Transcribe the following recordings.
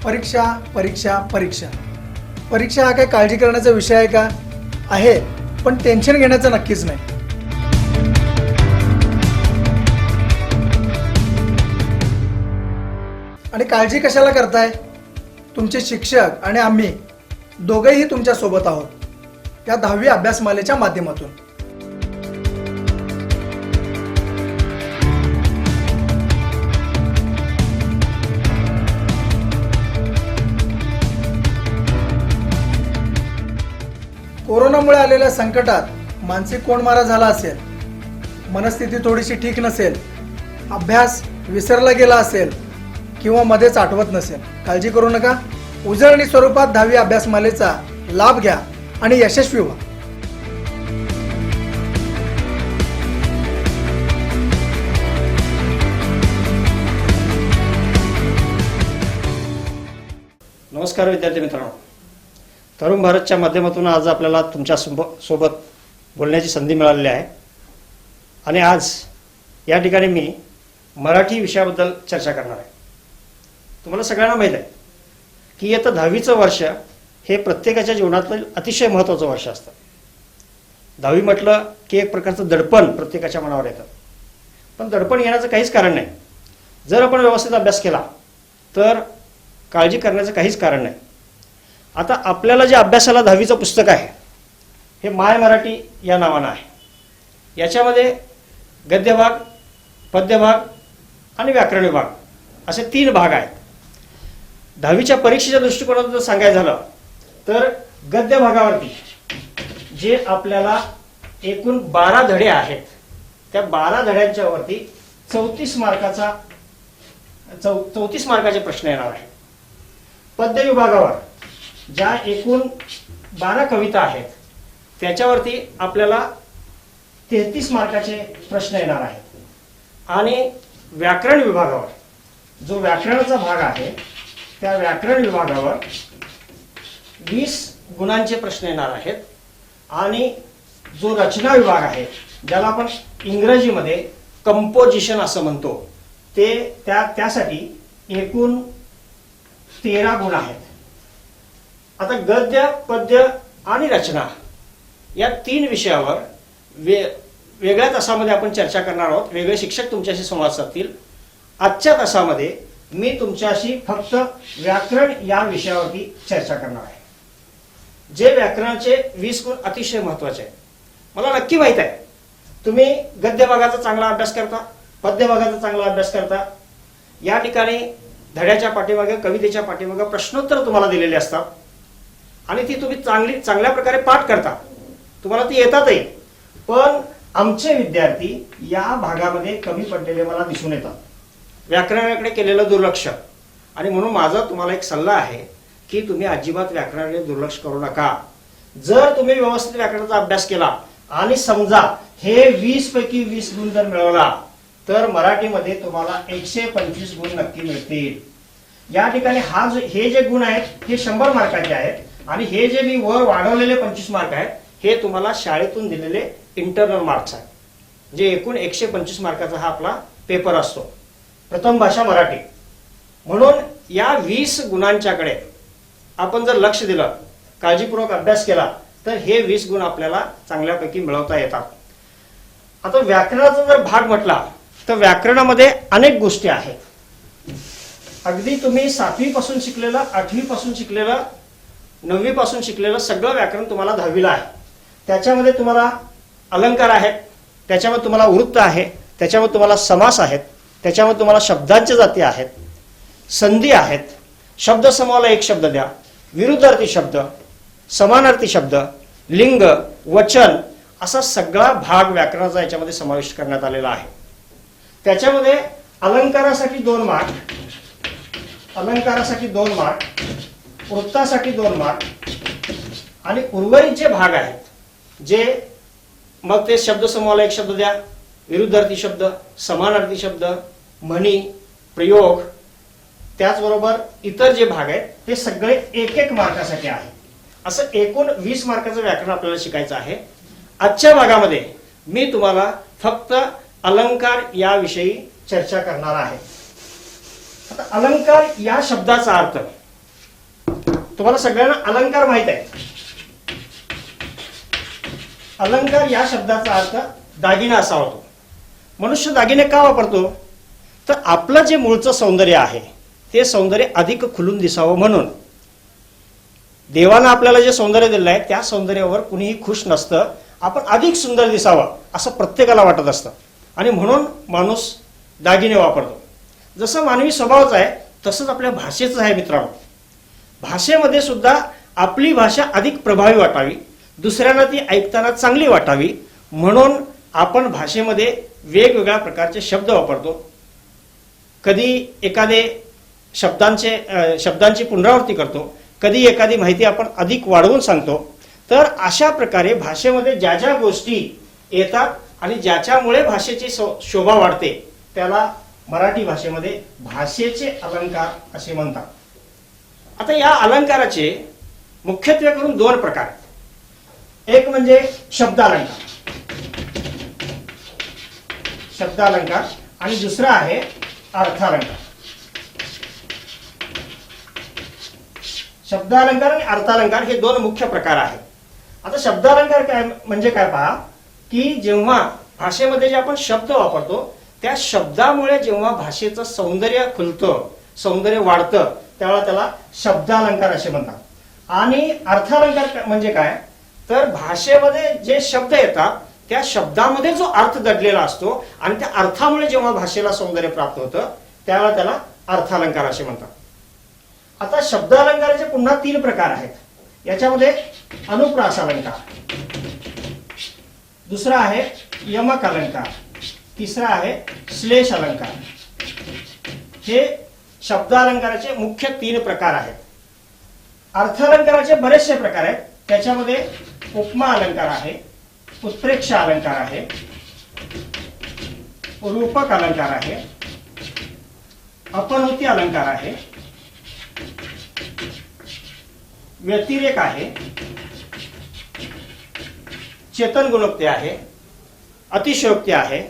परीक्षा परीक्षा परीक्षा परीक्षा हा काय काळजी करण्याचा विषय आहे का? आहे, पण टेन्शन घेण्याचं नक्कीच नाही. आणि काळजी कशाला करताय? तुमचे शिक्षक आणि आम्ही दोघेही तुमच्या सोबत आहोत, त्या 10वी अभ्यासमालेच्या माध्यमातून. कोरोनामुळे आलेल्या संकटात मानसिक कोंडमारा झाला असेल, मनस्थिती थोडीशी ठीक नसेल, अभ्यास विसरला गेला असेल किंवा मध्येच आठवत नसेल, काळजी करू नका. उजळणी स्वरूपात 10वी अभ्यासमालेचा लाभ घ्या आणि यशस्वी व्हा. नमस्कार विद्यार्थी मित्रांनो, तरुण भारतच्या माध्यमातून आज आपल्याला तुमच्या सोबत बोलण्याची संधी मिळालेली आहे. आणि आज या ठिकाणी मी मराठी विषयाबद्दल चर्चा करणार आहे. तुम्हाला सगळ्यांना माहीत आहे की आता 10वीचं वर्ष हे प्रत्येकाच्या जीवनातलं अतिशय महत्त्वाचं वर्ष असतं. 10वी म्हटलं की एक प्रकारचं दडपण प्रत्येकाच्या मनावर येतं, पण दडपण येण्याचं काहीच कारण नाही. जर आपण व्यवस्थित अभ्यास केला तर काळजी करण्याचं काहीच कारण नाही. आता आपल्याला जे अभ्यासाला 10वीचं पुस्तक आहे हे माय मराठी या नावानं आहे. याच्यामध्ये गद्यभाग, पद्यभाग आणि व्याकरण विभाग असे 3 भाग आहेत. 10वीच्या परीक्षेच्या दृष्टिकोनातून जर सांगायचं झालं तर गद्य भागावरती जे आपल्याला एकूण 12 धडे आहेत, त्या 12 धड्यांच्या वरती 34 मार्काचे प्रश्न येणार आहेत. पद्य विभागावर ज्या एकूण 12 कविता आहेत त्याच्यावरती आपल्याला 33 मार्काचे प्रश्न येणार आहेत. आणि व्याकरण विभागावर जो व्याकरणाचा भाग आहे त्या व्याकरण विभागावर 20 गुणांचे प्रश्न येणार आहेत. आणि जो रचना विभाग आहे ज्याला आपण इंग्रजीमध्ये कंपोजिशन असं म्हणतो, ते त्यासाठी एकूण 13 गुण आहेत. आता गद्य, पद्य आणि रचना या 3 विषयावर वेगळ्या तासामध्ये आपण चर्चा करणार आहोत. वेगळे शिक्षक तुमच्याशी संवाद साधतील. आजच्या तासामध्ये मी तुमच्याशी फक्त व्याकरण या विषयावरती चर्चा करणार आहे. जे व्याकरणाचे 20 गुण अतिशय महत्त्वाचे आहेत. मला नक्की माहीत आहे तुम्ही गद्य भागाचा चांगला अभ्यास करता, पद्य भागाचा चांगला अभ्यास करता. या ठिकाणी धड्याच्या पाठीमागे, कवितेच्या पाठीमागे प्रश्नोत्तर तुम्हाला दिलेले असतात आणि ती तुम्ही चांगल्या प्रकारे पाठ करता, तुम्हाला ती येतातही. पण आमचे विद्यार्थी या भागामध्ये कमी पडलेले मला दिसून येतात, व्याकरणाकडे केलेलं दुर्लक्ष. आणि म्हणून माझा तुम्हाला एक सल्ला आहे की तुम्ही अजिबात व्याकरणाकडे दुर्लक्ष करू नका. जर तुम्ही व्यवस्थित व्याकरणाचा अभ्यास केला आणि समजा हे 20 पैकी 20 गुण जर मिळवला तर मराठीमध्ये तुम्हाला 125 गुण नक्की मिळतील. या ठिकाणी हे जे गुण आहेत हे 100 मार्काचे आहेत आणि हे जे मी वर वाढवलेले 25 मार्क आहेत हे तुम्हाला शाळेतून दिलेले इंटरनल मार्क्स आहेत. जे एकूण 125 मार्काचा हा आपला पेपर असतो, प्रथम भाषा मराठी. म्हणून या 20 गुणांच्याकडे आपण जर लक्ष दिलं, काळजीपूर्वक अभ्यास केला तर हे 20 गुण आपल्याला चांगल्यापैकी मिळवता येतात. आता व्याकरणाचा जर भाग म्हटला तर व्याकरणामध्ये अनेक गोष्टी आहेत. अगदी तुम्ही 7वी पासून शिकलेलं, 8वी पासून शिकलेलं, 9वी पासून शिकलेलं सगळं व्याकरण तुम्हाला 10वीला आहे. त्याच्यामध्ये तुम्हाला अलंकार आहेत, त्याच्यामध्ये तुम्हाला वृत्त आहे, त्याच्यामध्ये तुम्हाला समास आहेत, त्याच्यामध्ये तुम्हाला शब्दांच्या जाती आहेत, संधी आहेत, शब्द समूहाला एक शब्द द्या, विरुद्धार्थी शब्द, समानार्थी शब्द, लिंग, वचन असा सगळा भाग व्याकरणाचा याच्यामध्ये समाविष्ट करण्यात आलेला आहे. त्याच्यामध्ये अलंकारासाठी 2 मार्क, अलंकारासाठी 2 मार्क, वृत्तासाठी 2 मार्क आणि उर्वरित जे भाग आहेत जे मग ते शब्द समूहाला एक शब्द द्या, विरुद्धार्थी शब्द, समानार्थी शब्द, म्हणी, प्रयोग, त्याचबरोबर इतर जे भाग आहेत ते सगळे 1-1 मार्कासाठी आहे. असं एकूण 20 मार्काचं व्याकरण आपल्याला शिकायचं आहे. आजच्या भागामध्ये मी तुम्हाला फक्त अलंकार याविषयी चर्चा करणार आहे. आता अलंकार या शब्दाचा अर्थ तुम्हाला सगळ्यांना अलंकार माहित आहे. अलंकार या शब्दाचा अर्थ दागिना असा होतो. मनुष्य दागिने का वापरतो? तर आपलं जे मूळचं सौंदर्य आहे ते सौंदर्य अधिक खुलून दिसावं म्हणून. देवानं आपल्याला जे सौंदर्य दिलं आहे त्या सौंदर्यावर कुणीही खुश नसतं. आपण अधिक सुंदर दिसावं असं प्रत्येकाला वाटत असतं आणि म्हणून माणूस दागिने वापरतो. जसं मानवी स्वभावच आहे तसंच आपल्या भाषेचं आहे मित्रांनो. भाषेमध्ये सुद्धा आपली भाषा अधिक प्रभावी वाटावी, दुसऱ्यांना ती ऐकताना चांगली वाटावी म्हणून आपण भाषेमध्ये वेगवेगळ्या प्रकारचे शब्द वापरतो. कधी एखादे शब्दांची पुनरावृत्ती करतो, कधी एखादी माहिती आपण अधिक वाढवून सांगतो. तर अशा प्रकारे भाषेमध्ये ज्या ज्या गोष्टी येतात आणि ज्याच्यामुळे भाषेची शोभा वाढते त्याला मराठी भाषेमध्ये भाषेचे अलंकार असे म्हणतात. आता या अलंकाराचे मुख्यत्वे करून दोन प्रकार आहेत. एक म्हणजे शब्दालंकार आणि दुसरा आहे अर्थालंकार. शब्दालंकार आणि अर्थालंकार हे दोन मुख्य प्रकार आहेत. आता शब्दालंकार काय म्हणजे काय पहा, की जेव्हा भाषेमध्ये जे आपण शब्द वापरतो त्या शब्दामुळे जेव्हा भाषेचं सौंदर्य खुलतं, सौंदर्य वाढतं, त्यावेळेला त्याला शब्दालंकार असे म्हणतात. आणि अर्थालंकार म्हणजे काय, तर भाषेमध्ये जे शब्द येतात त्या शब्दामध्ये जो अर्थ दडलेला असतो आणि त्या अर्थामुळे जेव्हा भाषेला सौंदर्य प्राप्त होतं त्यावेळेला त्याला अर्थालंकार असे म्हणतात. आता शब्दालंकाराचे पुन्हा 3 प्रकार आहेत. याच्यामध्ये अनुप्रास अलंकार, दुसरा आहे यमक अलंकार, तिसरा आहे श्लेष अलंकार. हे शब्दालंकाराचे मुख्य 3 प्रकार आहेत. अर्थालंकाराचे बरेचसे प्रकार आहेत. त्याच्यामध्ये उपमा अलंकार आहे, उत्प्रेक्षा अलंकार आहे, रूपक अलंकार आहे, अपनौती अलंकार आहे, व्यतिरेक आहे, चेतन गुणोक्ती आहे, अतिशयोक्ती आहे,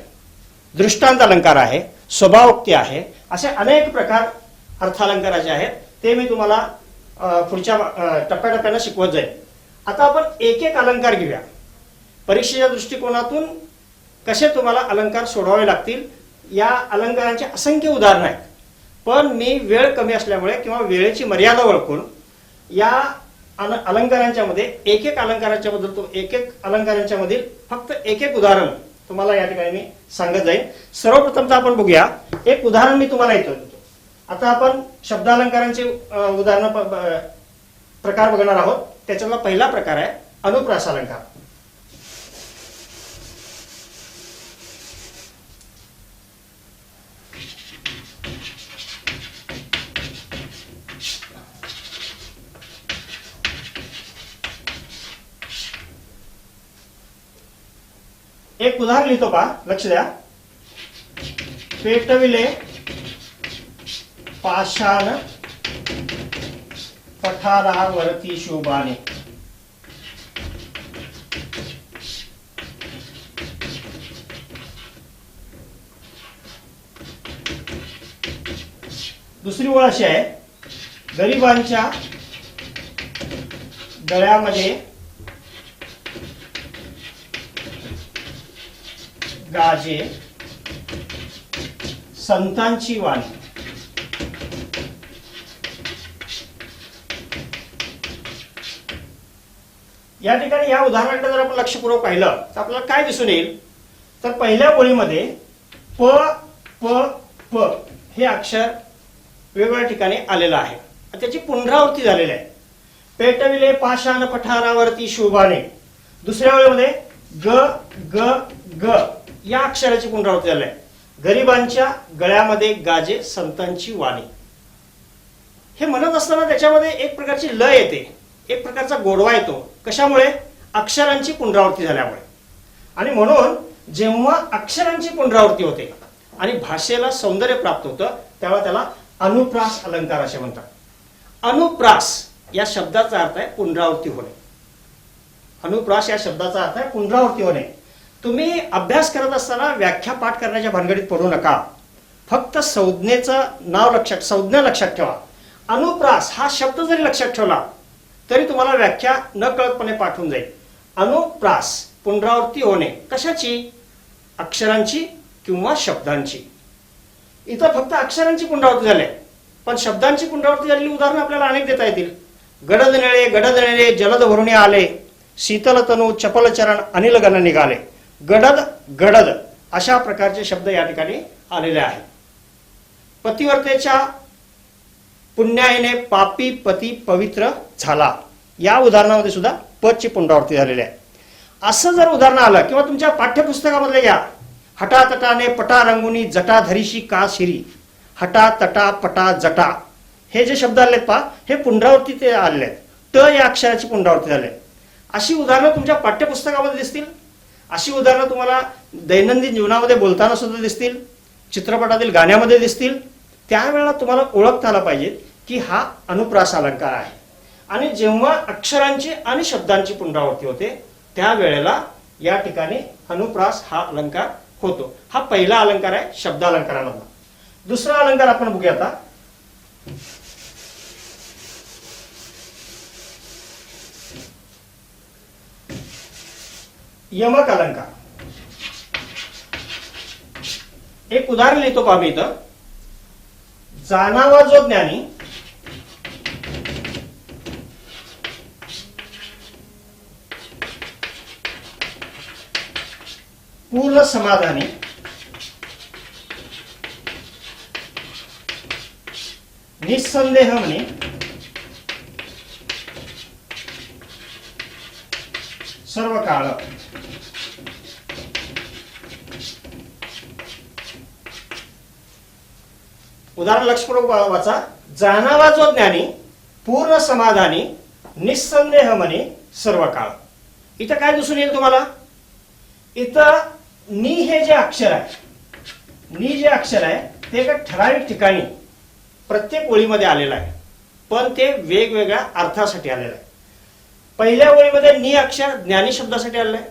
दृष्टांत अलंकार आहे, स्वभावोक्ती आहे. असे अनेक प्रकार अर्थालंकाराचे आहेत. ते मी तुम्हाला पुढच्या टप्प्याटप्प्याने शिकवत जाईल. आता आपण एक एक अलंकार घेऊया. परीक्षेच्या दृष्टिकोनातून कसे तुम्हाला अलंकार सोडवावे लागतील या अलंकारांचे असंख्य उदाहरण आहेत. पण मी वेळ कमी असल्यामुळे किंवा वेळेची मर्यादा ओळखून या अलंकारांच्या मध्ये एक एक अलंकारांच्या मधील फक्त एक एक उदाहरण तुम्हाला या ठिकाणी मी सांगत जाईल. सर्वप्रथम तर आपण बघूया, एक उदाहरण मी तुम्हाला येतो. आता आपण शब्दालंकारांचे उदाहरण प्रकार बघणार आहोत. त्याच्यातला पहिला प्रकार आहे अनुप्रास अलंकार. एक उदाहरण लिहितो पहा, लक्ष द्या. पेटविले पाषाण पठारावरती शोभाने. दुसरी ओळ अशी आहे, गरिबांच्या गळ्यामध्ये गाजे संतांची वाणी. या ठिकाणी या उदाहरणाकडे जर आपण लक्षपूर्वक पाहिलं तर आपल्याला काय दिसून येईल, तर पहिल्या ओळीमध्ये प प प हे अक्षर वेगवेगळ्या ठिकाणी आलेलं आहे. त्याची पुनरावृत्ती झालेली आहे. पेटविले पाषाण पठारावरती शोभाने. दुसऱ्या ओळीमध्ये ग ग ग या अक्षराची पुनरावृत्ती झाली आहे. गरिबांच्या गळ्यामध्ये गाजे संतांची वाणी. हे म्हणत असताना त्याच्यामध्ये एक प्रकारची लय येते, एक प्रकारचा गोडवा येतो. कशामुळे? अक्षरांची पुनरावृत्ती झाल्यामुळे. आणि म्हणून जेव्हा अक्षरांची पुनरावृत्ती होते आणि भाषेला सौंदर्य प्राप्त होतं तेव्हा त्याला अनुप्रास अलंकार असे म्हणतात. अनुप्रास या शब्दाचा अर्थ आहे पुनरावृत्ती होणे. अनुप्रास या शब्दाचा अर्थ आहे पुनरावृत्ती होणे. तुम्ही अभ्यास करत असताना व्याख्या पाठ करण्याच्या भानगडीत पडू नका. फक्त संज्ञा लक्षात ठेवा. अनुप्रास हा शब्द जरी लक्षात ठेवला तरी तुम्हाला व्याख्या न कळतपणे पाठवून जाईल. अनुप्रास पुनरावृत्ती होणे कशाची? अक्षरांची किंवा शब्दांची. इथं फक्त अक्षरांची पुनरावृत्ती झाली, पण शब्दांची पुनरावृत्ती झालेली उदाहरणं आपल्याला अनेक देता येतील. गडद नेळे जलद भरुणे आले, शीतल तनू चपल चरण अनिल गण निघाले. गडद गडद अशा प्रकारचे शब्द या ठिकाणी आलेले आहेत. पतिव्रतेच्या पुण्याईने पापी पती पवित्र झाला, या उदाहरणामध्ये सुद्धा पदची पुनरावृत्ती झालेली आहे. असं जर उदाहरण आलं किंवा तुमच्या पाठ्यपुस्तकामध्ये घ्या, हटातटाने पटा रंगुनी जटा धरीशी का शिरी, हटा तटा पटा जटा, हे जे शब्द आलेत पहा, हे पुनरावृत्ती ते आलेले आहेत. ट या अक्षराची पुनरावृत्ती झाली. अशी उदाहरणं तुमच्या पाठ्यपुस्तकामध्ये दिसतील. अशी उदाहरणं तुम्हाला दैनंदिन जीवनामध्ये बोलताना सुद्धा दिसतील, चित्रपटातील गाण्यामध्ये दिसतील. त्यावेळेला तुम्हाला ओळखता आला पाहिजे की हा अनुप्रास अलंकार आहे. आणि जेव्हा अक्षरांची आणि शब्दांची पुनरावृत्ती होते त्यावेळेला या ठिकाणी अनुप्रास हा अलंकार होतो. हा पहिला अलंकार आहे शब्दालंकारामधला. दुसरा अलंकार आपण बघूया आता. यमक अलंकार. एक उदाहरण लिहितो पहा मी इथं. जाणावा जो ज्ञानी पूर्ण समाधानी निसंदेह म्हणे सर्व काळ. उदाहरण लक्षपूर्वक वाचा. जाणावा जो ज्ञानी पूर्ण समाधानी निसंदेह म्हणे सर्व काळ. इथं काय दिसून येईल तुम्हाला? इथं नी हे जे अक्षर आहे, नी जे अक्षर आहे ते एका ठराविक ठिकाणी प्रत्येक ओळीमध्ये आलेलं आहे, पण ते वेगवेगळ्या अर्थासाठी आलेलं आहे. पहिल्या ओळीमध्ये नी अक्षर ज्ञानी शब्दासाठी आलेलं आहे,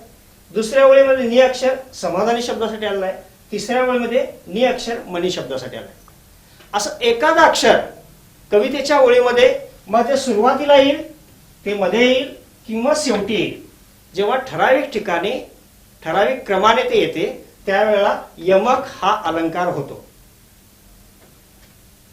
दुसऱ्या ओळीमध्ये नी अक्षर समाधानी शब्दासाठी आलेलं आहे, तिसऱ्या ओळीमध्ये नी अक्षर मनी शब्दासाठी आलं आहे. असं एखादं अक्षर कवितेच्या ओळीमध्ये मग ते सुरुवातीला येईल, ते मध्ये येईल किंवा शेवटी येईल. जेव्हा ठराविक ठिकाणी ठराविक क्रमाने ते येते त्यावेळेला यमक हा अलंकार होतो.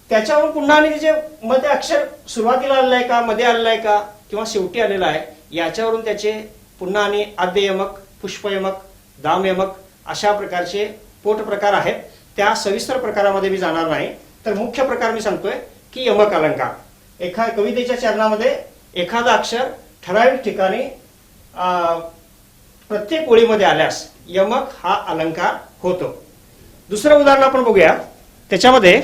त्याच्यावर पुन्हा आणि त्याचे मध्ये अक्षर सुरुवातीला आलेलं आहे का, मध्ये आलेलं आहे का किंवा शेवटी आलेलं आहे, याच्यावरून त्याचे पुन्हा आणि आद्य यमक, पुष्प यमक, दाम यमक अशा प्रकारचे पोट प्रकार आहेत. त्या सविस्तर प्रकारामध्ये मी जाणार नाही. तर मुख्य प्रकार मी सांगतोय की यमक अलंकार. कवितेच्या चरणामध्ये एखादा अक्षर ठराविक ठिकाणी प्रत्येक ओळीमध्ये आल्यास यमक हा अलंकार होतो. दुसरं उदाहरण आपण बघूया. त्याच्यामध्ये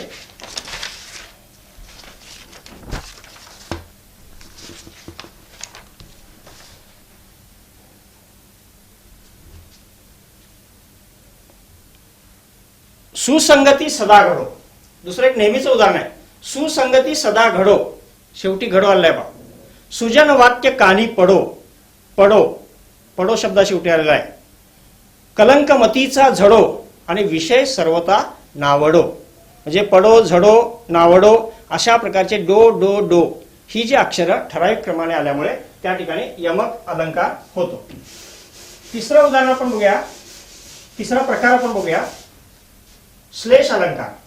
सुसंगती सदा घडो. दुसरं एक नेहमीचं उदाहरण आहे. सुसंगती सदा घडो, शेवटी घडो आलाय बा. सुजन वाक्य कानी पडो, पडो पडो शब्दा शेवटी आलेला आहे. कलंक मतीचा झडो आणि विषय सर्वता नावडो. म्हणजे पडो, झडो, नावडो अशा प्रकारचे डो डो डो ही जी अक्षरं ठराविक क्रमाने आल्यामुळे त्या ठिकाणी यमक अलंकार होतो. तिसरं उदाहरण आपण बघूया. तिसरा प्रकार आपण बघूया. श्लेष अलंकार.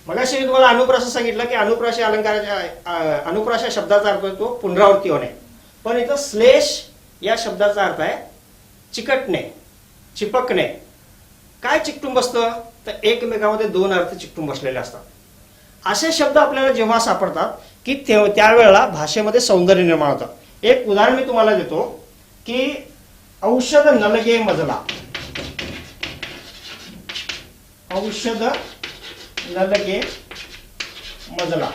मगाशी मी तुम्हाला अनुप्रास सांगितलं की अनुप्रास अलंकाराच्या अनुप्रास या शब्दाचा अर्थ होतो पुनरावृत्ती होणे, पण इथं श्लेष या शब्दाचा अर्थ आहे चिकटणे, चिपकणे. काय चिकटून बसतं तर एकमेकांमध्ये दोन अर्थ चिकटून बसलेले असतात. असे शब्द आपल्याला जेव्हा सापडतात की त्यावेळेला भाषेमध्ये सौंदर्य निर्माण होतं. एक उदाहरण मी तुम्हाला देतो की औषध नलगे मजला. औषध नलगे मजला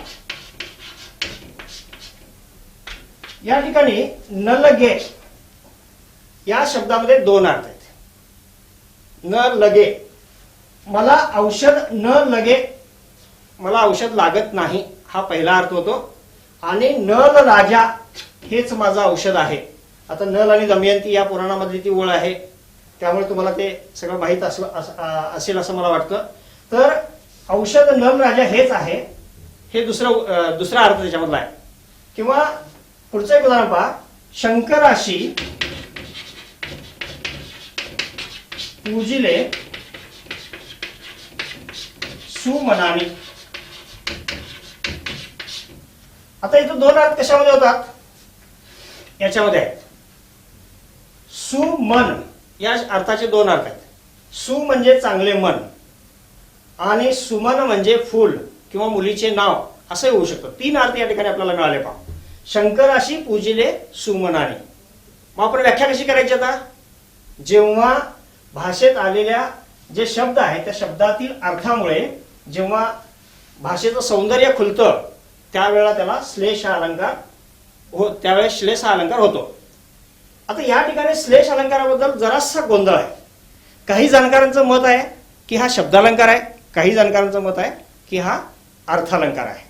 या ठिकाणी नलगे या शब्दामध्ये दोन अर्थ आहेत. न लगे, मला औषध न लगे, मला औषध लागत नाही हा पहिला अर्थ होतो. आणि नल राजा हेच माझं औषध आहे. आता नल आणि दमयंती या पुराणामधली ती ओळ आहे. त्यामुळे तुम्हाला ते सगळं माहीत असेल असं मला वाटतं. तर औषध नल राजा हेच आहे, हे दुसरा अर्थ त्याच्यामधला आहे. किंवा पुढचं एक उदाहरण पहा, शंकराशी पूजिले सुमनानी. आता इथं दोन अर्थ कशामध्ये होतात, याच्यामध्ये आहेत. सुमन या अर्थाचे दोन अर्थ आहेत. सु म्हणजे चांगले मन आणि सुमन म्हणजे फूल किंवा मुलीचे नाव असं होऊ शकतं. तीन अर्थ या ठिकाणी आपल्याला मिळाले. पहा, शंकराशी पूजिले सुमनाने. मग आपण व्याख्या कशी करायची आता, जेव्हा भाषेत आलेल्या जे शब्द आहेत त्या शब्दातील अर्थामुळे जेव्हा भाषेचं सौंदर्य खुलतं त्यावेळेला त्याला श्लेष हा अलंकार त्यावेळेस श्लेष हा अलंकार होतो. आता या ठिकाणी श्लेष अलंकाराबद्दल जरासा गोंधळ आहे. काही जाणकारांचं मत आहे की हा शब्दालंकार आहे, काही जाणकारांचं मत आहे की हा अर्थालंकार आहे.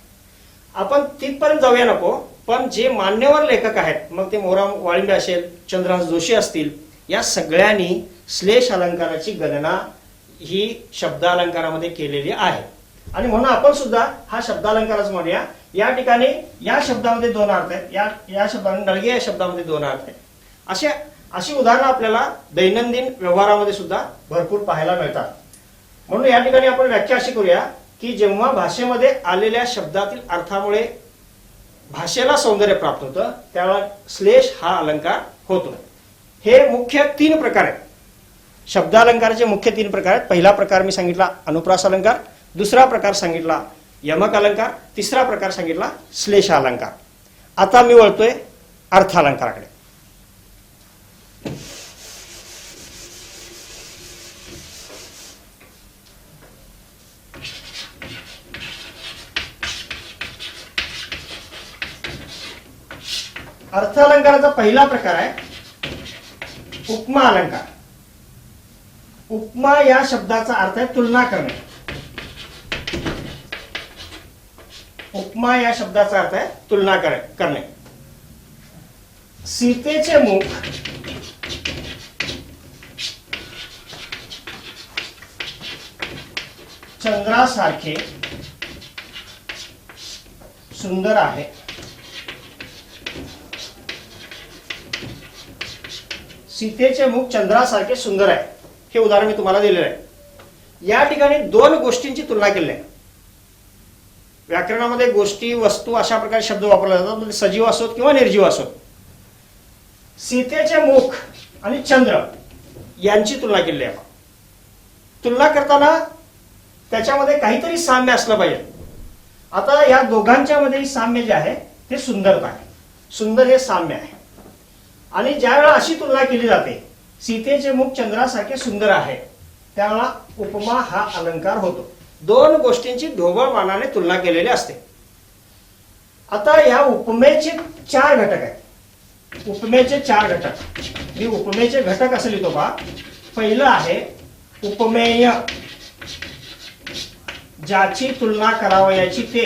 आपण तिथपर्यंत जाऊया नको, पण जे मान्यवर लेखक आहेत, मग ते मोराम वाळिंबे असेल, चंद्रहास जोशी असतील, या सगळ्यांनी श्लेष अलंकाराची गणना ही शब्दालंकारामध्ये केलेली आहे. आणि म्हणून आपण सुद्धा हा शब्दालंकारच म्हणूया. या ठिकाणी या शब्दामध्ये दोन अर्थ आहेत, या शब्दामध्ये नळगे या शब्दामध्ये दोन अर्थ आहेत. अशी उदाहरणं आपल्याला दैनंदिन व्यवहारामध्ये सुद्धा भरपूर पाहायला मिळतात. म्हणून या ठिकाणी आपण व्याख्या अशी करूया की जेव्हा भाषेमध्ये आलेल्या शब्दातील अर्थामुळे भाषेला सौंदर्य प्राप्त होतं त्यावेळेला श्लेष हा अलंकार होतो. हे मुख्य तीन प्रकार आहेत. शब्दालंकाराचे मुख्य तीन प्रकार आहेत. पहिला प्रकार मी सांगितला अनुप्रास अलंकार, दुसरा प्रकार सांगितला यमक अलंकार, तिसरा प्रकार सांगितला श्लेष अलंकार. आता मी वळतोय अर्थालंकाराकडे. अर्थालंकाराचा पहिला प्रकार आहे उपमा अलंकार. उपमा या शब्दाचा अर्थ आहे तुलना करणे. उपमा या शब्दाचा अर्थ आहे तुलना करणे. सीतेचे मुख चंद्रासारखे सुंदर आहे. सीतेचे मुख चंद्रासारखे सुंदर आहे हे उदाहरण मी तुम्हाला दिलेलं आहे. या ठिकाणी दोन गोष्टींची तुलना केली आहे. व्याकरणामध्ये गोष्टी वस्तू अशा प्रकारे शब्द वापरले जातात, म्हणजे सजीव असोत किंवा निर्जीव असोत. सीतेचे मुख आणि चंद्र यांची तुलना केली आहे. तुलना करताना त्याच्यामध्ये काहीतरी साम्य असलं पाहिजे. आता या दोघांच्या मध्ये साम्य जे आहे ते सुंदरता आहे. सुंदर हे साम्य आहे. आणि ज्या वेळा अशी तुलना केली जाते, सीतेचे मुख चंद्रासारखे सुंदर आहे, त्यावेळेला उपमा हा अलंकार होतो. दोन गोष्टींची ढोबळमानाने तुलना केलेली असते. आता या उपमेचे चार घटक आहेत. उपमेचे चार घटक, मी उपमेचे घटक असं लिहितो बा. पहिलं आहे उपमेय, ज्याची तुलना करावयाची ते.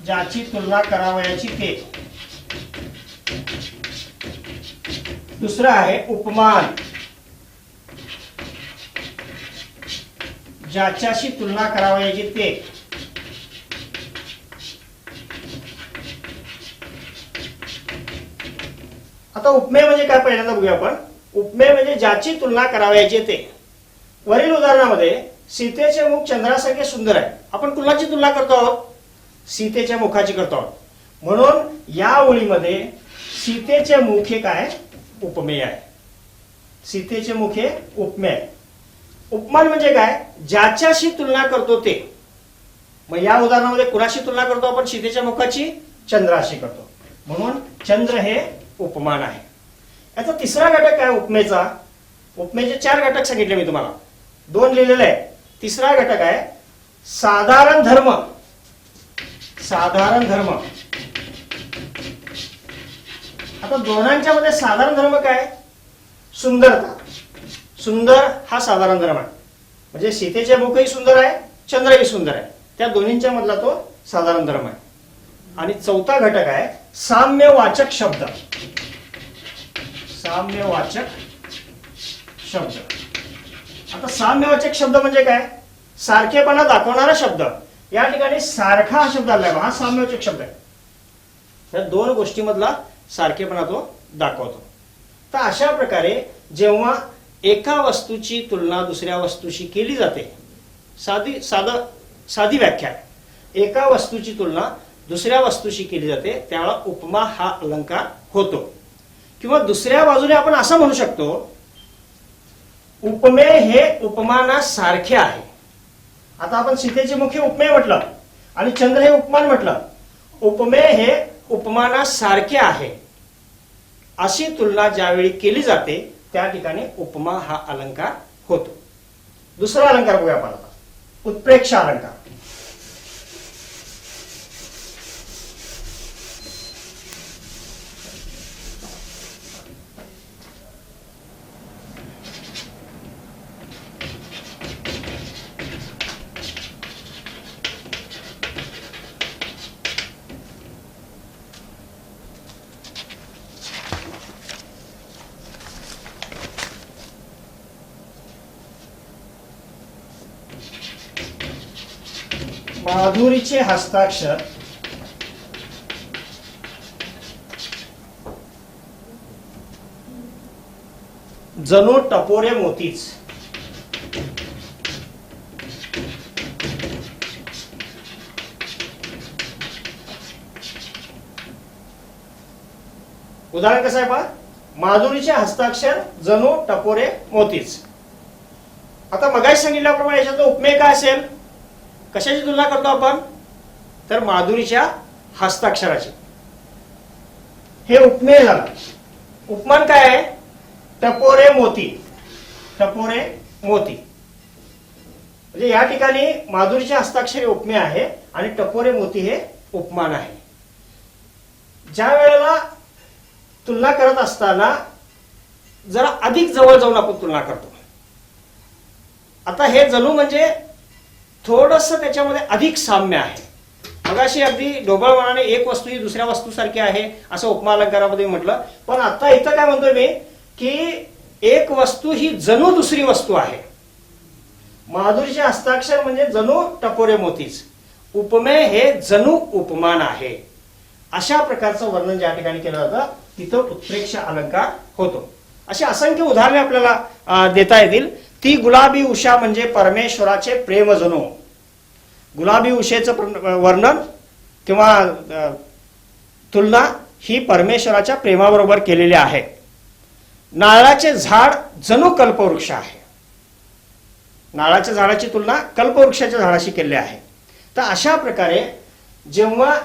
ज्याची तुलना करावयाची ते. दुसरं आहे उपमान, ज्याच्याशी तुलना करावयाची ते. आता उपमेय म्हणजे काय पहिल्यांदा बघूया आपण. उपमेय म्हणजे ज्याची तुलना करावयाची ते. वरील उदाहरणामध्ये सीतेचे मुख चंद्रासारखे सुंदर आहे. आपण कुणाची तुलना करतो आहोत? सीतेच्या मुखाची करतो आहोत. म्हणून या ओळीमध्ये सीतेचे मुख हे काय उपमेय आहे. सीतेचे मुख हे उपमेय. उपमान म्हणजे काय, ज्याच्याशी तुलना करतो ते. मग या उदाहरणामध्ये कुणाशी तुलना करतो आपण? सीतेच्या मुखाची चंद्राशी करतो. म्हणून चंद्र हे उपमान आहे. याचा तिसरा घटक आहे उपमेचा. उपमेचे चार घटक सांगितले मी तुम्हाला, दोन लिहिलेले आहे. तिसरा घटक आहे साधारण धर्म. साधारण धर्म. आता दोघांच्या मध्ये साधारण धर्म काय? सुंदरता. सुंदर हा साधारण धर्म आहे. म्हणजे सीतेचे मुखही सुंदर आहे, चंद्रही सुंदर आहे. त्या दोन्हींच्या मधला तो साधारण धर्म आहे. आणि चौथा घटक आहे साम्यवाचक शब्द. साम्यवाचक शब्द. आता साम्यवाचक शब्द म्हणजे काय? सारखेपणा दाखवणारा शब्द. या ठिकाणी सारखा हा शब्द आलाय, हा साम्यवाचक शब्द आहे. या दोन गोष्टीमधला सारखेपणा तो दाखवतो. तर अशा प्रकारे जेव्हा एका वस्तूची तुलना दुसऱ्या वस्तूशी केली जाते, साधी व्याख्या, एका वस्तूची तुलना दुसऱ्या वस्तूशी केली जाते त्यावेळेला उपमा हा अलंकार होतो. किंवा दुसऱ्या बाजूने आपण असं म्हणू शकतो, उपमेय हे उपमानासारखे आहे. आता आपण सीतेचे मुख हे उपमेय म्हटलं आणि चंद्र हे उपमान म्हटलं. उपमेय हे उपमानासारखे आहे अशी तुलना ज्यावेळी केली जाते त्या ठिकाणी उपमा हा अलंकार होतो. दुसरा अलंकार बघूया आपण आता, उत्प्रेक्षा अलंकार. माधुरीचे हस्ताक्षर जणू टपोरे मोतीच. उदाहरण कसं आहे पहा, माधुरीचे हस्ताक्षर जणू टपोरे मोतीच. आता मगाशी सांगितल्याप्रमाणे याच्यात उपमेय काय असेल? कशाची तुलना करतो आपण? तर माधुरीच्या हस्ताक्षराची. हे उपमेय झालं. उपमान काय आहे? टपोरे मोती. टपोरे मोती म्हणजे या ठिकाणी माधुरीचे हस्ताक्षर हे उपमेय आहे आणि टपोरे मोती हे उपमान आहे. ज्या वेळेला तुलना करत असताना जरा अधिक जवळ जाऊन आपण तुलना करतो. आता हे जणू म्हणजे थोडस त्याच्यामध्ये अधिक साम्य आहे. मगाशी अगदी ढोबळमानाने एक वस्तू ही दुसऱ्या वस्तूसारखी आहे असं उपमा अलंकारामध्ये म्हटलं, पण आता इथं काय म्हणतोय मी की एक वस्तू ही जणू दुसरी वस्तू आहे. माधुरीचे हस्ताक्षर म्हणजे जणू टपोरे मोतीच. उपमेय हे जणू उपमान आहे. अशा प्रकारचं वर्णन ज्या ठिकाणी केलं जातं तिथं उत्प्रेक्षा अलंकार होतो. अशी असंख्य उदाहरणे आपल्याला देता येतील. ती गुलाबी उषा म्हणजे परमेश्वराचे प्रेम जणू. गुलाबी उषेचं वर्णन किंवा तुलना ही परमेश्वराच्या प्रेमाबरोबर केलेली आहे. नारळाचे झाड जणू कल्पवृक्ष आहे. नारळाच्या झाडाची तुलना कल्पवृक्षाच्या झाडाशी केलेली आहे. तर अशा प्रकारे जेव्हा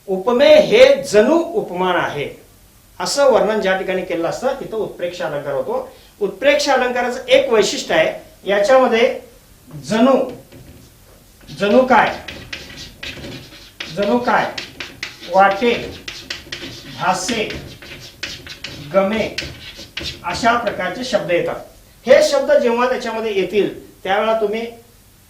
उपमेय हे जणू उपमान आहे असं वर्णन ज्या ठिकाणी केलं असतं तिथं उत्प्रेक्षा अलंकार होतो. उत्प्रेक्षा अलंकाराचं एक वैशिष्ट्य आहे, याच्यामध्ये जणू, जणू काय, जणू काय, वाटे, भासे, गमे अशा प्रकारचे शब्द येतात. हे शब्द जेव्हा त्याच्यामध्ये येतील त्यावेळेला तुम्ही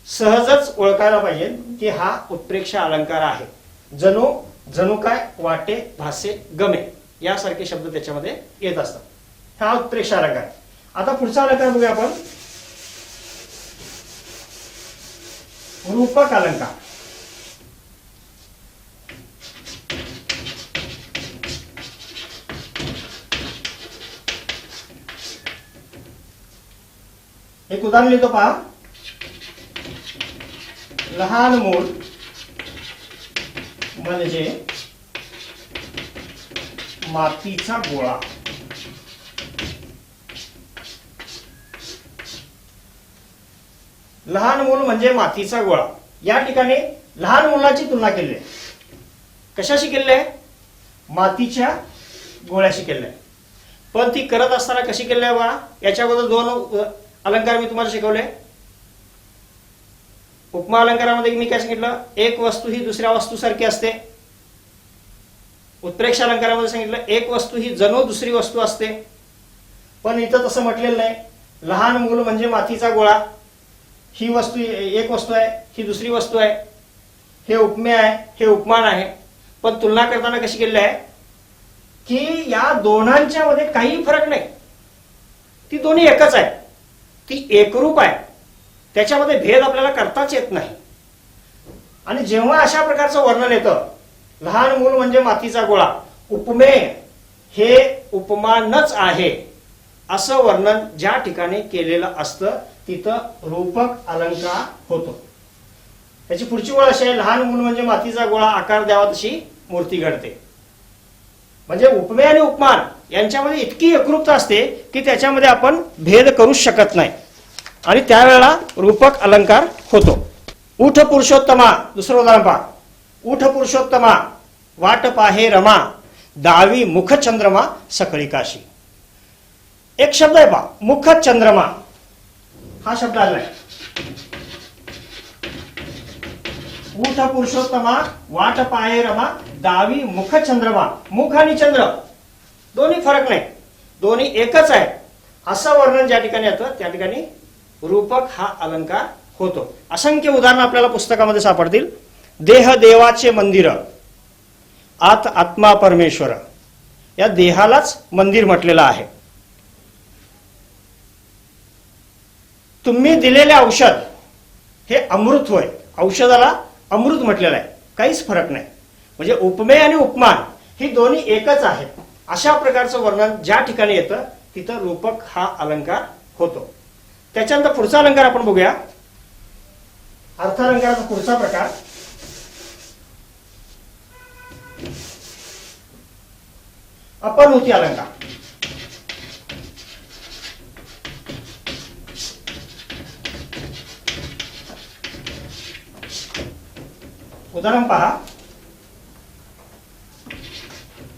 सहजच ओळखायला पाहिजे की हा उत्प्रेक्षा अलंकार आहे. जणू, जणू काय, वाटे, भासे, गमे यासारखे शब्द त्याच्यामध्ये येत असतात. हा उत्प्रेक्षा अलंकार. आता पुढचा अलंकार बघूया आपण, रूपक अलंकार. एक उदाहरण लिहितो पहा. लहान मूल म्हणजे मातीचा गोळा. लहान मूल म्हणजे मातीचा गोळा. या ठिकाणी लहान मुलाची तुलना केली आहे. कशाशी केली आहे? मातीच्या गोळ्याशी केली आहे. पण ती करत असताना कशी केली आहे बघा. याच्या अगोदर दोन अलंकार मी तुम्हाला शिकवले. उपमा अलंकारामध्ये मी काय सांगितलं, एक वस्तू ही दुसऱ्या वस्तूसारखी असते. उत्प्रेक्षा अलंकारामध्ये सांगितलं एक वस्तू ही जणू दुसरी वस्तू असते. पण इथं तसं म्हटलेलं नाही. लहान मूल म्हणजे मातीचा गोळा, ही वस्तू एक वस्तू आहे, ही दुसरी वस्तू आहे. हे उपमेय आहे, हे उपमान आहे. पण तुलना करताना कशी केलेली आहे की या दोनांच्या मध्ये काही फरक नाही, ती दोन्ही एकच आहे, ती एकरूप आहे, त्याच्यामध्ये भेद आपल्याला करताच येत नाही. आणि जेव्हा अशा प्रकारचं वर्णन येतं, लहान मूल म्हणजे मातीचा गोळा, उपमेय हे उपमानच आहे असं वर्णन ज्या ठिकाणी केलेलं असतं तिथं रूपक अलंकार होतो. त्याची पुढची ओळ अशी आहे, लहान मूल म्हणजे मातीचा गोळा, आकार द्यावा तशी मूर्ती घडते. म्हणजे उपमेय आणि उपमान यांच्यामध्ये इतकी एकरूपता असते की त्याच्यामध्ये आपण भेद करूच शकत नाही आणि त्यावेळेला रूपक अलंकार होतो. उठ पुरुषोत्तमा, दुसरं उदाहरण पहा. उठ पुरुषोत्तमा, वाट पाहे रमा, दावी मुख चंद्रमा सकळी काशी. एक शब्द आहे पहा, मुख चंद्रमा हा शब्द आलाय. उठ पुरुषोत्तमा, वाट पाहे रमा, दावी मुख चंद्रमा. मुख आणि चंद्र दोन्ही फरक नाही, दोन्ही एकच आहे असं वर्णन ज्या ठिकाणी येतं त्या ठिकाणी रूपक हा अलंकार होतो. असंख्य उदाहरणं आपल्याला पुस्तकामध्ये सापडतील. देह देवाचे मंदिर, आत आत्मा परमेश्वर, या देहालाच मंदिर म्हटलेलं आहे. तुम्ही दिलेले औषध हे अमृत होय, औषधाला अमृत म्हटलेलं आहे, काहीच फरक नाही. म्हणजे उपमेय आणि उपमान ही दोन्ही एकच आहेत अशा प्रकारचं वर्णन ज्या ठिकाणी येतं तिथं रूपक हा अलंकार होतो. त्याच्यानंतर पुढचा अलंकार आपण बघूया. अर्थालंकाराचा पुढचा प्रकार अपनहुती अलंकार. उदाहरण पहा.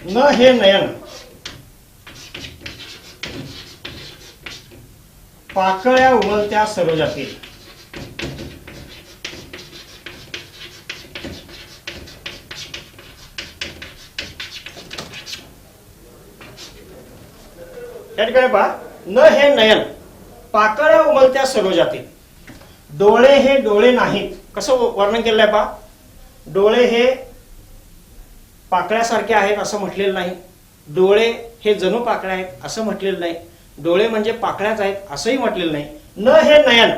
न हे नयन, पाकळ्या उमलत्या सरोजातील. या ठिकाणी पहा, न हे नयन, पाकळ्या उमलत्या सरोजातील. डोळे हे डोळे नाहीत, कसं वर्णन केलंय पहा. डोळे हे पाकळ्यासारखे आहेत असं म्हटलेलं नाही, डोळे हे जणू पाकळ्या आहेत असं म्हटलेलं नाही, डोळे म्हणजे पाकळ्याच आहेत असंही म्हटलेलं नाही. न हे नयन,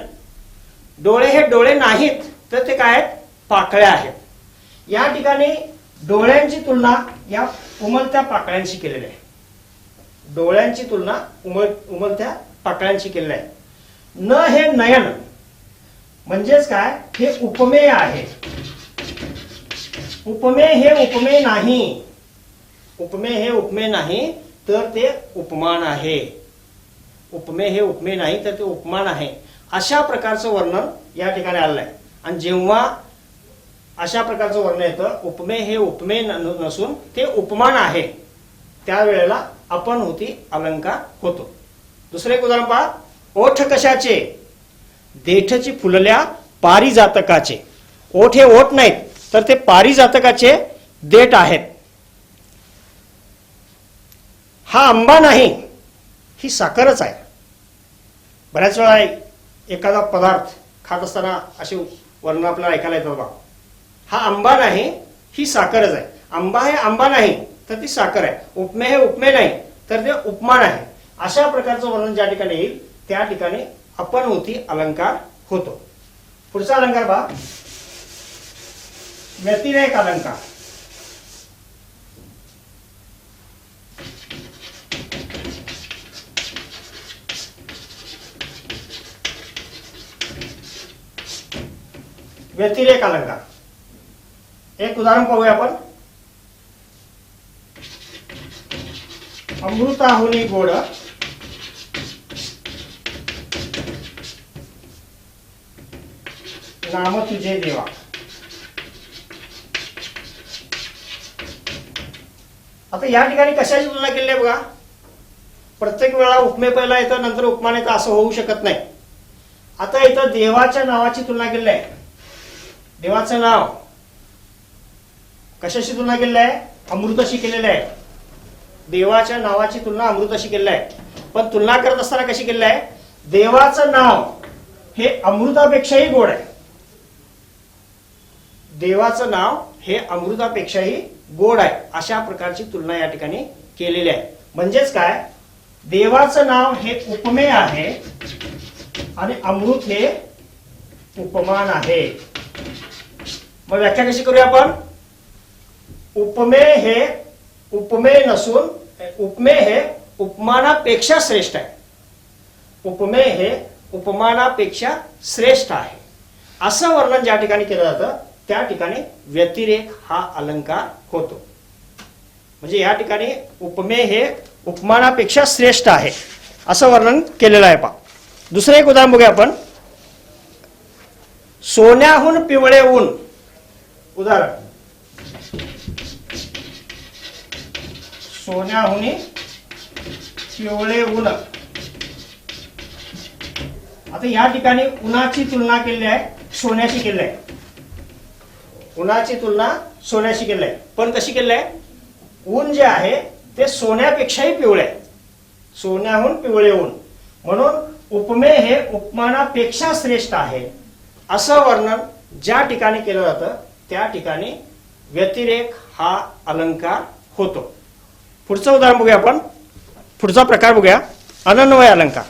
डोळे हे डोळे नाहीत तर ते काय आहेत, पाकळ्या आहेत. या ठिकाणी डोळ्यांची तुलना या उमलत्या पाकळ्यांशी केलेली आहे. डोळ्यांची तुलना उमलत्या पाकळ्यांशी केलेली आहे. न हे नयन म्हणजेच काय, हे उपमेय आहे. उपमेय हे उपमेय नाही, उपमेय हे उपमेय नाही तर ते उपमान आहे. उपमेय हे उपमेय नाही तर ते उपमान आहे अशा प्रकारचं वर्णन या ठिकाणी आलेलं आहे. आणि जेव्हा अशा प्रकारचं वर्णन येतं, उपमेय हे उपमेय नसून ते उपमान आहे, त्यावेळेला अपनहुती अलंकार होतो. दुसरे एक उदाहरण पहा. ओठ कशाचे, देठची फुलल्या पारिजातकाचे. ओठ हे ओठ नाहीत तर ते पारिजातकाचे देठ आहेत. हा आंबा नाही, ही साखरच आहे. बऱ्याच वेळा एखादा पदार्थ खात असताना असे वर्णन आपल्याला ऐकायला येतं बघा. हा आंबा नाही, ही साखरच आहे. आंबा हे आंबा नाही तर ती साखर आहे. उपमेय हे उपमेय नाही तर ते उपमान आहे. अशा प्रकारचं वर्णन ज्या ठिकाणी येईल त्या ठिकाणी अपनहुती अलंकार होतो. पुढचा अलंकार पहा. व्यतिरेक अलंकार. व्यतिरेक अलंकार. एक उदाहरण पाहूया आपण. अमृताहुनी गोड, नाम तुझे देवा. आता या ठिकाणी कशाची तुलना केली आहे बघा. प्रत्येक वेळा उपमेय पहिला येतं नंतर उपमान येतं असं होऊ शकत नाही. आता इथं देवाच्या नावाची तुलना केली आहे. देवाचं नाव कशाशी तुलना केलेलं आहे, अमृताशी केलेलं आहे. देवाच्या नावाची तुलना अमृताशी केलेली आहे. पण तुलना करत असताना कशी केलेली आहे, देवाचं नाव हे अमृतापेक्षाही गोड आहे. देवाचं नाव हे अमृतापेक्षाही गोड आहे अशा प्रकारची तुलना या ठिकाणी केलेले आहे. म्हणजेच काय, देवाचं नाव हे उपमेय आहे आणि अमृत हे उपमान आहे. मग व्याख्या कशी करूया आपण? उपमेय हे उपमेय नसून उपमेय हे उपमानापेक्षा श्रेष्ठ आहे. उपमेय हे उपमानापेक्षा श्रेष्ठ आहे असं वर्णन ज्या ठिकाणी केलं जातं त्या ठिकाणी व्यतिरेक हा अलंकार होतो. म्हणजे या ठिकाणी उपमेय हे उपमानापेक्षा श्रेष्ठ आहे असं वर्णन केलेलं आहे. पहा दुसरं एक उदाहरण बघूया आपण. सोन्याहून पिवळे ऊन. उदाहरण, सोन्याहून पिवळे ऊन. आता या ठिकाणी उन्हाची तुलना केली आहे सोन्याशी केली आहे. उन्हाची तुलना सोन्याशी केली आहे. पण कशी केली आहे? ऊन जे आहे ते सोन्यापेक्षाही पिवळे आहे. सोन्याहून पिवळे ऊन. म्हणून उपमेय हे उपमानापेक्षा श्रेष्ठ आहे असं वर्णन ज्या ठिकाणी केलं जातं त्या ठिकाणी व्यतिरेक हा अलंकार होतो. पुढचं उदाहरण बघूया आपण. पुढचा प्रकार बघूया, अनन्वय अलंकार.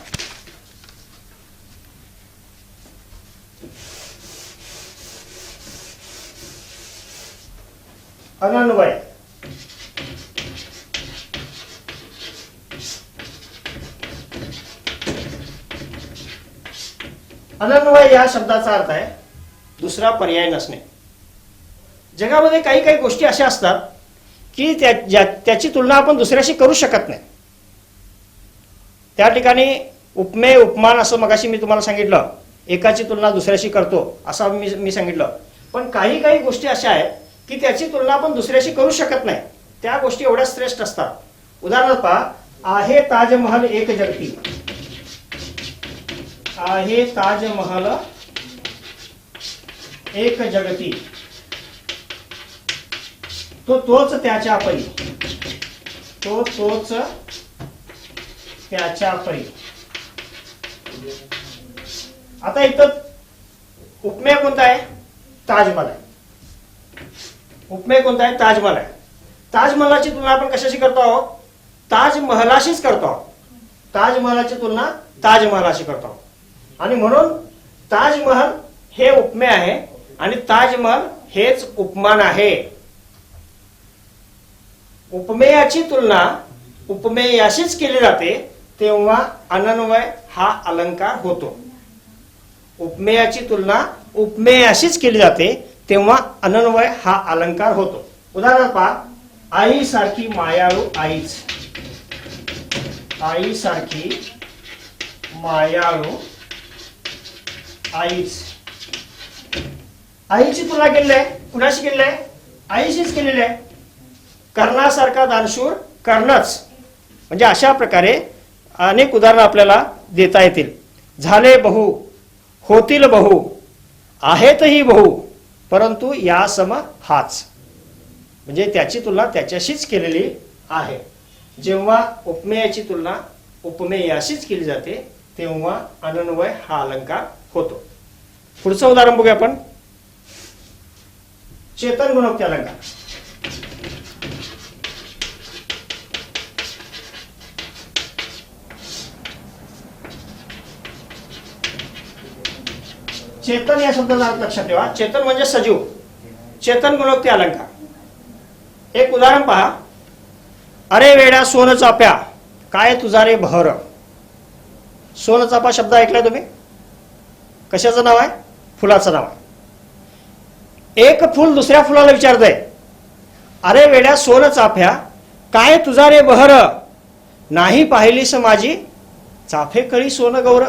अनन्वय. अनन्वय या शब्दाचा अर्थ आहे दुसरा पर्याय नसणे. जगामध्ये काही काही गोष्टी अशा असतात की त्याची तुलना आपण दुसऱ्याशी करू शकत नाही. त्या ठिकाणी उपमेय उपमान असं मगाशी मी तुम्हाला सांगितलं, एकाची तुलना दुसऱ्याशी करतो असं मी सांगितलं. पण काही काही गोष्टी अशा आहेत की त्याची तुलना आपण दुसऱ्याशी करू शकत नाही. त्या गोष्टी एवढ्या श्रेष्ठ असतात. उदाहरणार्थ पहा, आहे ताजमहल एक जगती. आहे ताजमहल एक जगती. तोच त्याच्या परी. तोच त्याच्या परी. आता इथं उपमेय कोणता आहे? ताजमहल आहे. उपमेय कोणता आहे? ताजमहल आहे. ताजमहलाची तुलना आपण कशाशी करतो आहोत? ताजमहलाशीच करतो आहोत. ताजमहलाची तुलना ताजमहलाशी करतो आहोत. आणि म्हणून ताजमहल हे उपमेय आहे आणि ताजमहल हेच उपमान आहे. उपमेयाची तुलना उपमेयाशीच केली जाते तेव्हा अनन्वय हा अलंकार होतो. उपमेयाची तुलना उपमेयाशीच केली जाते तेव्हा अनन्वय हा अलंकार होतो. उदाहरण पहा, आई सारखी मायाळू आईच. आई सारखी मायाळू आईच. आईची तुलना केलेली आहे. कुणाशी केलेली आहे? आईशीच केलेली आहे. कर्णासारखा दानशूर कर्णच. म्हणजे अशा प्रकारे अनेक उदाहरणं आपल्याला देता येतील. झाले बहु, होतील बहु, आहेतही बहु, परंतु या सम हाच. म्हणजे त्याची तुलना त्याच्याशीच केलेली आहे. जेव्हा उपमेयाची तुलना उपमेयाशीच केली जाते तेव्हा अनन्वय हा अलंकार होतो. पुढचं उदाहरण बघूया आपण. चेतन गुणोक्ती अलंकार. चेतन या शब्दाचा अर्थ लक्षात ठेवा. चेतन म्हणजे सजीव. चेतन गुणोक्ती अलंकार. एक उदाहरण पहा. अरे वेड्या सोन चाप्या, काय तुझा रे बहर. सोन चापा शब्द ऐकलाय तुम्ही? कशाचं नाव आहे? फुलाचं नाव आहे. एक फुल दुसऱ्या फुलाला विचारतंय, अरे वेड्या सोन चाफ्या, काय तुझा रे बहर, नाही पाहिलीस माझी चाफे कळी सोन गौर.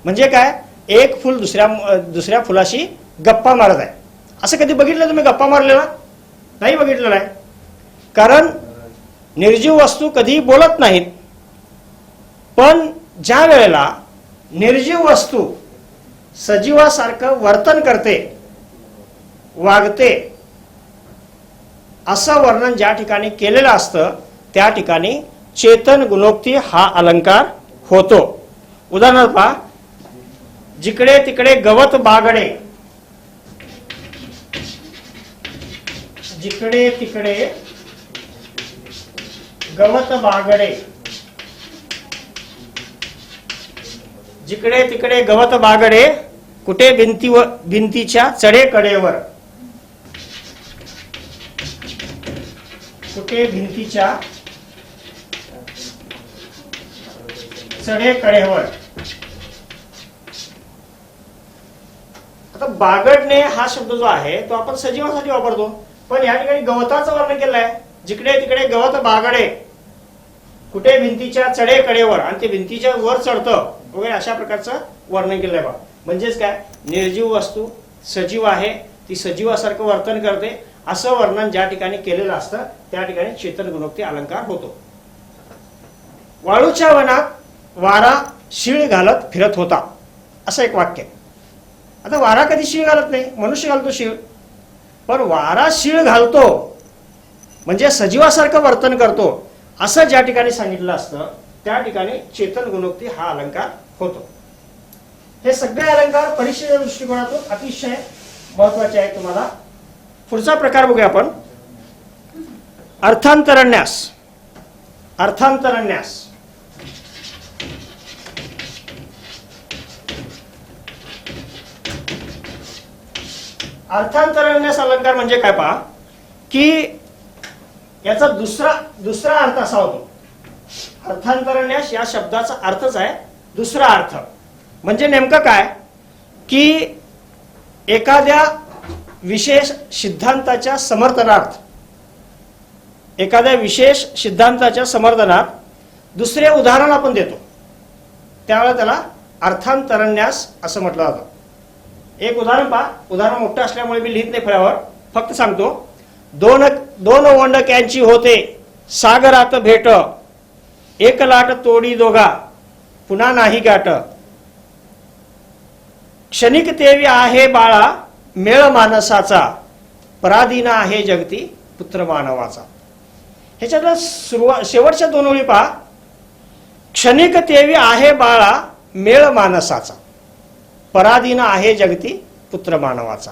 म्हणजे काय? एक फुल दुसऱ्या फुलाशी गप्पा मारत आहे. असं कधी बघितलं तुम्ही गप्पा मारलेला? नाही बघितलेलं आहे. कारण निर्जीव वस्तू कधी बोलत नाहीत. पण ज्या वेळेला निर्जीव वस्तू सजीवासारखं वर्तन करते, वागते, असं वर्णन ज्या ठिकाणी केलेलं असतं त्या ठिकाणी चेतन गुणोक्ती हा अलंकार होतो. उदाहरणार्थ पहा. जिकडे तिकडे गवत बागडे. जिकडे तिकडे गवत बागडे, जिकडे तिकडे गवत बागडे, कुठे भिंतीच्या चढेकडेवर, कुठे भिंतीच्या चढेकडेवर. आता बागडणे हा शब्द जो आहे तो आपण सजीवासाठी वापरतो, पण या ठिकाणी गवताचं वर्णन केलं आहे. जिकडे तिकडे गवत बागडे, कुठे भिंतीच्या चढेकडेवर, आणि ते भिंतीच्या वर चढतं वगैरे अशा प्रकारचं वर्णन केलंय बा. म्हणजेच काय, निर्जीव वस्तू सजीव आहे, ती सजीवासारखं वर्तन करते, असं वर्णन ज्या ठिकाणी केलेलं असतं त्या ठिकाणी चेतन गुणोक्ती अलंकार होतो. वाळूच्या वनात वारा शीळ घालत फिरत होता, असं एक वाक्य. आता वारा कधी शीळ घालत नाही, मनुष्य घालतो शीळ, पण वारा शीळ घालतो म्हणजे सजीवासारखं वर्तन करतो असं ज्या ठिकाणी सांगितलं असतं त्या ठिकाणी चेतन गुणोक्ती हा अलंकार होतो. हे सगळे अलंकार परीक्षेच्या दृष्टिकोनातून अतिशय महत्वाचे आहे. तुम्हाला पुढचा प्रकार बघूया आपण, अर्थांतरन्यास. अर्थांतरन्यास अर्थांतरन्यास अलंकार म्हणजे काय पहा, की याचा दुसरा अर्थ असा होतो. अर्थांतरन्यास या शब्दाचा अर्थच आहे दुसरा अर्थ. म्हणजे नेमकं काय, की एखाद्या विशेष सिद्धांताच्या समर्थनार्थ, एखाद्या विशेष सिद्धांताच्या समर्थनात दुसरे उदाहरण आपण देतो, त्यावेळेला त्याला अर्थांतरन्यास असं म्हटलं जातं. एक उदाहरण पहा, उदाहरण मोठं असल्यामुळे मी लिहित नाही फळ्यावर, फक्त सांगतो. दोन ओंडक्यांची होते सागरात भेट, एक लाट तोडी दोघा पुन्हा नाही गाठ, क्षणिक तेवी आहे बाळा मेळ मानसाचा, पराधीन आहे जगती पुत्र मानवाचा. ह्याच्यातल्या शेवटच्या दोन ओळी पहा, क्षणिक तेवी आहे बाळा मेळ मानसाचा, पराधीन आहे जगती पुत्र मानवाचा.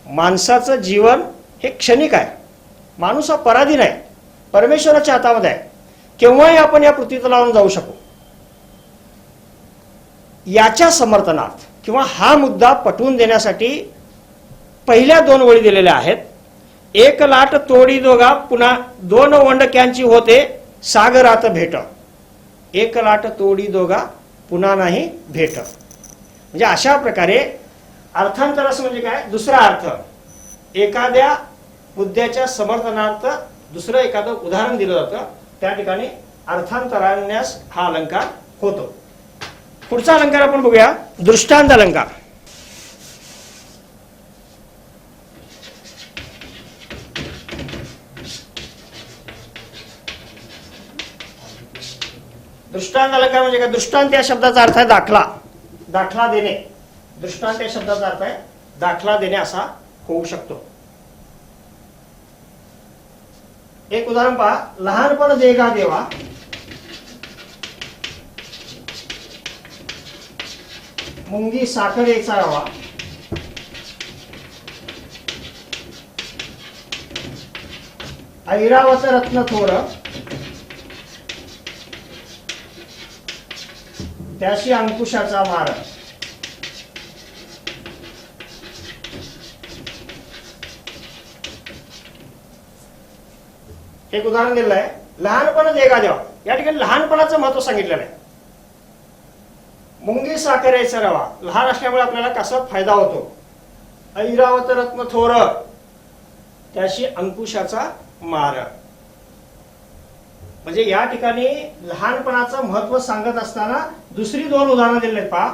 माणसाचं जीवन हे क्षणिक आहे, माणूस हा पराधीन आहे, परमेश्वराच्या हातामध्ये आहे, केव्हाही आपण या पृथ्वीत लावून जाऊ शकू. याच्या समर्थनार्थ किंवा हा मुद्दा पटवून देण्यासाठी पहिल्या दोन ओळी दिलेल्या आहेत. एक लाट तोडी दोघा पुन्हा दोन ओंडक्यांची होते सागरात भेट, एक लाट तोडी दोघा पुन्हा नाही भेट. म्हणजे अशा प्रकारे अर्थांतर असं म्हणजे काय, दुसरा अर्थ, एखाद्या मुद्द्याच्या समर्थनार्थ दुसरं एखादं उदाहरण दिलं जातं त्या ठिकाणी अर्थांतरन्यास हा अलंकार होतो. पुढचा अलंकार आपण बघूया, दृष्टांत अलंकार. दृष्टांत अलंकार म्हणजे काय, दृष्टांत या शब्दाचा अर्थ आहे दाखला, दाखला देणे. दृष्टांत या शब्दाचा अर्थ आहे दाखला देणे असा होऊ शकतो. एक उदाहरण पहा, लहानपण देगा देवा, मुंगी साखरेचा रवा, ऐरावत रत्न थोर, त्याशी अंकुशाचा मार. एक उदाहरण दिलं आहे, लहानपण देगा देवा. या ठिकाणी लहानपणाचं महत्व सांगितलेलं आहे. मुंगी साखरेचा रवा, लहान असल्यामुळे आपल्याला कसा फायदा होतो. ऐरावत रत्न थोर, त्याशी अंकुशाचा मार. म्हणजे या ठिकाणी लहानपणाचं महत्व सांगत असताना दुसरी दोन उदाहरणं दिलेली आहेत पहा.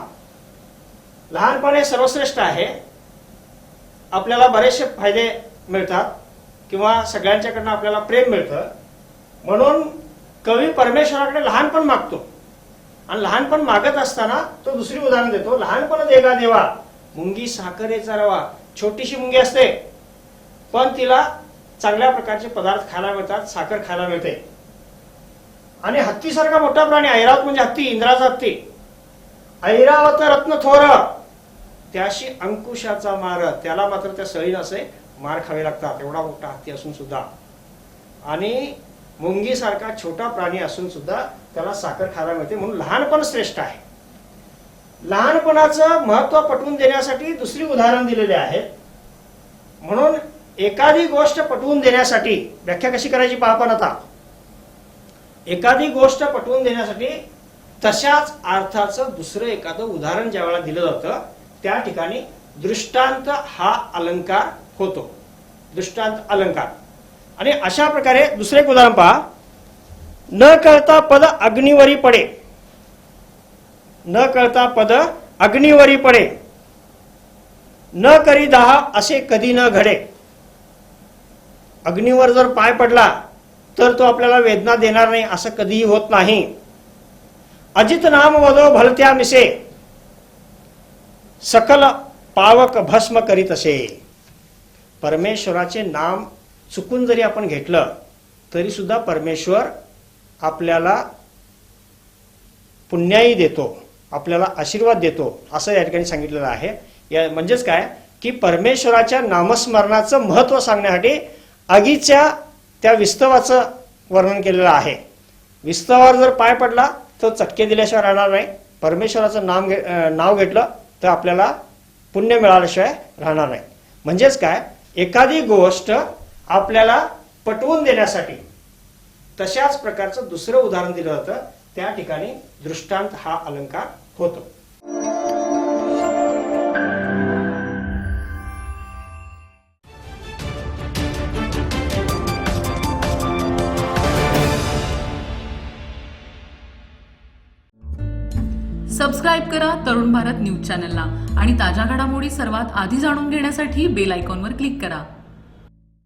लहानपण हे सर्वश्रेष्ठ आहे, आपल्याला बरेचसे फायदे मिळतात किंवा सगळ्यांच्याकडनं आपल्याला प्रेम मिळतं, म्हणून कवी परमेश्वराकडे लहानपण मागतो. आणि लहानपण मागत असताना तो दुसरी उदाहरण देतो, लहानपण देगा देवा, मुंगी साखरेचा रवा. छोटीशी मुंगी असते पण तिला चांगल्या प्रकारचे पदार्थ खायला मिळतात, साखर खायला मिळते. आणि हत्तीसारखा मोठा प्राणी, ऐरावत म्हणजे हत्ती, इंद्राचा हत्ती. ऐरावत रत्न थोर, त्याशी अंकुशाचा मार, त्याला मात्र त्या सळीन असे मार खावे लागतात, एवढा मोठा हत्ती असून सुद्धा. आणि मुंगीसारखा छोटा प्राणी असून सुद्धा त्याला साखर खायला मिळते, म्हणून लहानपण श्रेष्ठ आहे. लहानपणाचं महत्व पटवून देण्यासाठी दुसरी उदाहरण दिलेले आहेत. म्हणून एखादी गोष्ट पटवून देण्यासाठी व्याख्या कशी करायची पहा. आपण आता एखादी गोष्ट पटवून देण्यासाठी तशाच अर्थाचं दुसरं एखादं उदाहरण ज्या वेळेला दिलं जातं त्या ठिकाणी दृष्टांत हा अलंकार होतो. दृष्टांत अलंकार. आणि अशा प्रकारे दुसरे एक उदाहरण पहा. न कळता पद अग्निवरी पडे. न कळता पद अग्निवरी पडे. न करी दाह असे कधी न घडे. अग्नीवर जर पाय पडला तर तो आपल्याला वेदना देणार नाही असं कधीही होत नाही. अजित नाम वदो भलत्या मिसे. सकल पावक भस्म करीत असे. परमेश्वराचे नाम चुकून जरी आपण घेतलं तरी सुद्धा परमेश्वर आपल्याला पुण्याई देतो, आपल्याला आशीर्वाद देतो असं या ठिकाणी सांगितलेलं आहे. या म्हणजेच काय की परमेश्वराच्या नामस्मरणाचं महत्त्व सांगण्यासाठी आगीच्या त्या विस्तवाचं वर्णन केलेलं आहे. विस्तवावर जर पाय पडला तर चटके दिल्याशिवाय राहणार नाही. परमेश्वराचं नाव घेतलं तर आपल्याला पुण्य मिळाल्याशिवाय राहणार नाही. म्हणजेच काय एखादी गोष्ट आपल्याला पटवून देण्यासाठी तशाच प्रकारचं दुसरं उदाहरण दिलं जातं त्या ठिकाणी दृष्टांत हा अलंकार होतो. सबस्क्राईब करा तरुण भारत न्यूज चॅनलला आणि ताज्या घडामोडी सर्वात आधी जाणून घेण्यासाठी बेल आयकॉनवर क्लिक करा.